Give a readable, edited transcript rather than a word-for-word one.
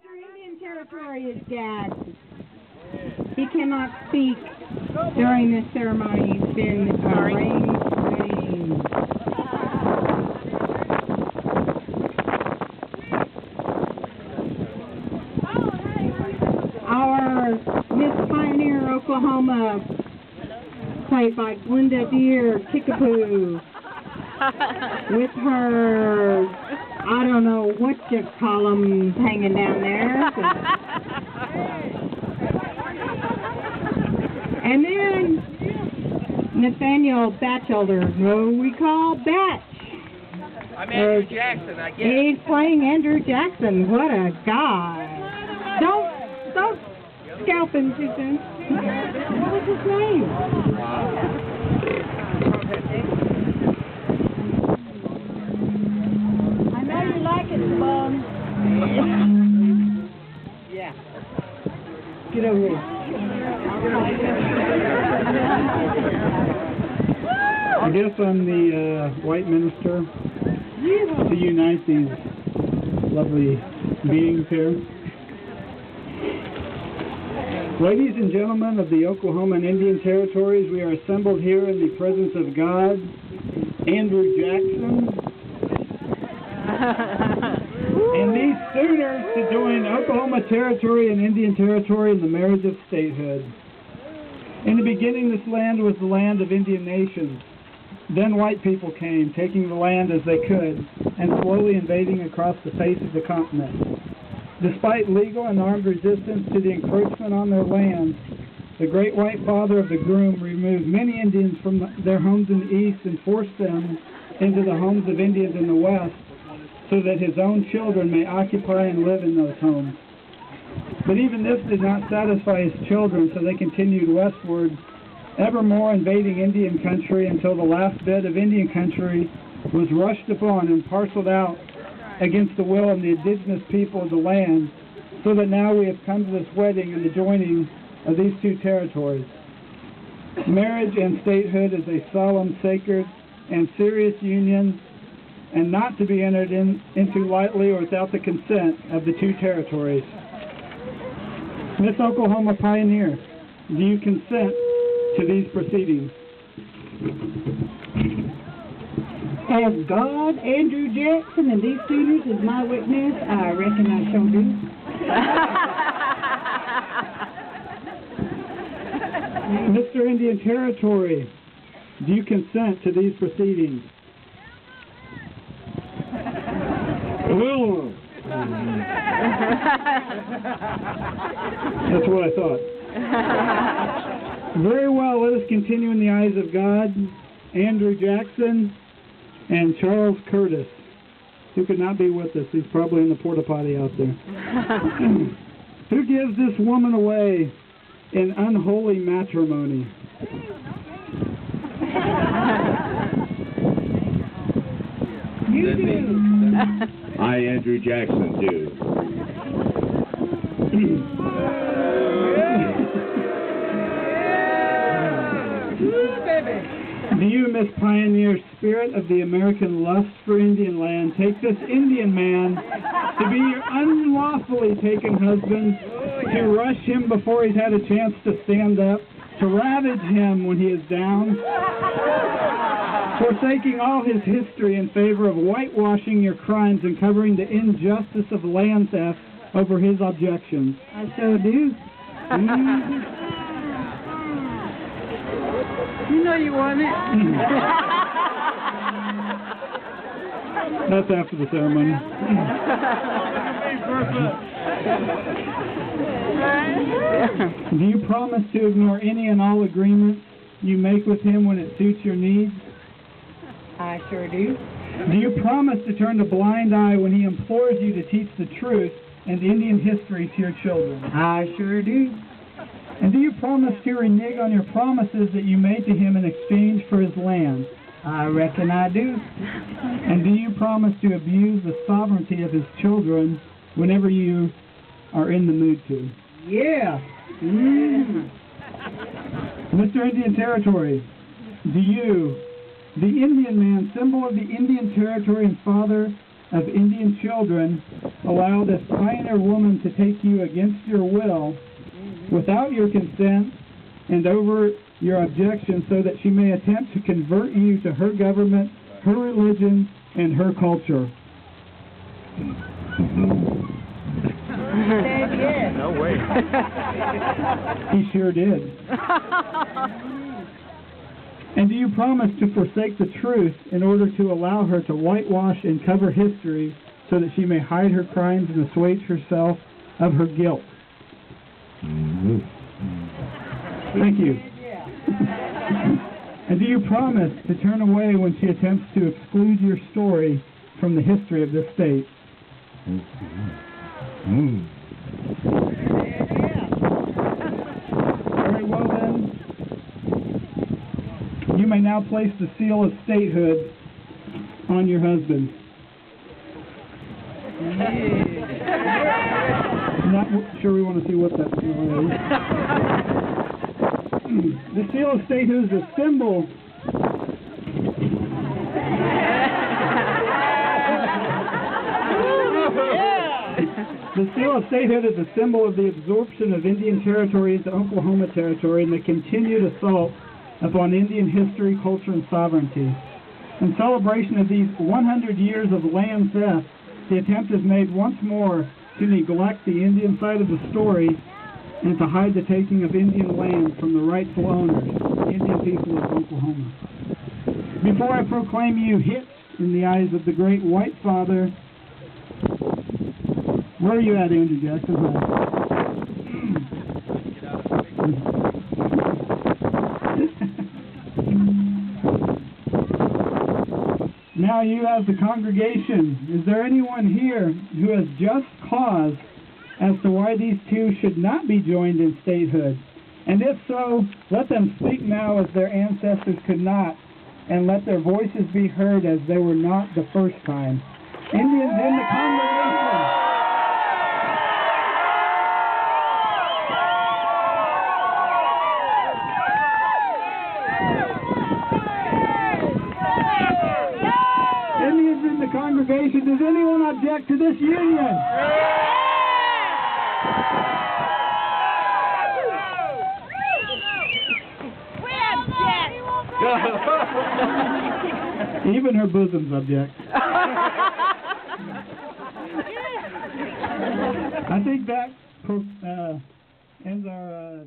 Indian Territory is gagged. He cannot speak during this ceremony. He's been arraigned. Our Miss Pioneer, Oklahoma, played by Glenda Deer Kickapoo, with her, I don't know what you call them hanging down there. And then Nathaniel Batchelder, who we call Batch. I'm Andrew Jackson, I guess. He's playing Andrew Jackson. What a guy. Don't scalp him too soon. What was his name? I know you like it, Bum. Yeah. Get over here. I guess I'm the white minister to unite these lovely beings here. Ladies and gentlemen of the Oklahoma and Indian Territories, we are assembled here in the presence of God, Andrew Jackson, and these suitors to join Oklahoma Territory and Indian Territory in the marriage of statehood. In the beginning, this land was the land of Indian nations. Then white people came, taking the land as they could, and slowly invading across the face of the continent. Despite legal and armed resistance to the encroachment on their land, the Great White Father of the Groom removed many Indians from their homes in the east and forced them into the homes of Indians in the west, so that his own children may occupy and live in those homes. But even this did not satisfy his children, so they continued westward, evermore invading Indian country until the last bit of Indian country was rushed upon and parceled out against the will of the indigenous people of the land, so that now we have come to this wedding and the joining of these two territories. Marriage and statehood is a solemn, sacred, and serious union, and not to be entered into lightly or without the consent of the two territories. Miss Oklahoma Pioneer, do you consent to these proceedings? As God, Andrew Jackson, and these suitors as my witness, I reckon I shall do. Mr. Indian Territory, do you consent to these proceedings? That's what I thought. Very well, let us continue in the eyes of God, Andrew Jackson and Charles Curtis, who could not be with us. He's probably in the porta potty out there. Who gives this woman away in unholy matrimony? You do. I, Andrew Jackson, do. Do you, Miss Pioneer, spirit of the American lust for Indian land, take this Indian man to be your unlawfully taken husband, to rush him before he's had a chance to stand up, to ravage him when he is down, forsaking all his history in favor of whitewashing your crimes and covering the injustice of land theft over his objections? I so do. You know you want it. That's after the ceremony. Do you promise to ignore any and all agreements you make with him when it suits your needs? I sure do. Do you promise to turn a blind eye when he implores you to teach the truth and Indian history to your children? I sure do. And do you promise to renege on your promises that you made to him in exchange for his land? I reckon I do. And do you promise to abuse the sovereignty of his children whenever you are in the mood to? Yeah. Mr. Indian Territory, do you, the Indian man, symbol of the Indian Territory and father of Indian children, allow this pioneer woman to take you against your will, without your consent, and over your objection, so that she may attempt to convert you to her government, her religion, and her culture. No way. He sure did. And do you promise to forsake the truth in order to allow her to whitewash and cover history so that she may hide her crimes and assuage herself of her guilt? Thank you. And do you promise to turn away when she attempts to exclude your story from the history of this state? Very well then. You may now place the seal of statehood on your husband. Not sure we want to see what that seal is. The seal of statehood is a symbol. The seal of statehood is a symbol of the absorption of Indian territory into Oklahoma territory and the continued assault upon Indian history, culture, and sovereignty. In celebration of these 100 years of land theft, the attempt is made once more to neglect the Indian side of the story and to hide the taking of Indian land from the rightful owners, the Indian people of Oklahoma. Before I proclaim you hits in the eyes of the great white father, where are you at, Andrew Jackson? Now you as the congregation, is there anyone here who has just cause as to why these two should not be joined in statehood? And if so, let them speak now as their ancestors could not, and let their voices be heard as they were not the first time. Indians in the congregation. Indians in the congregation, does anyone object to this union? Even her bosoms object. I think that ends our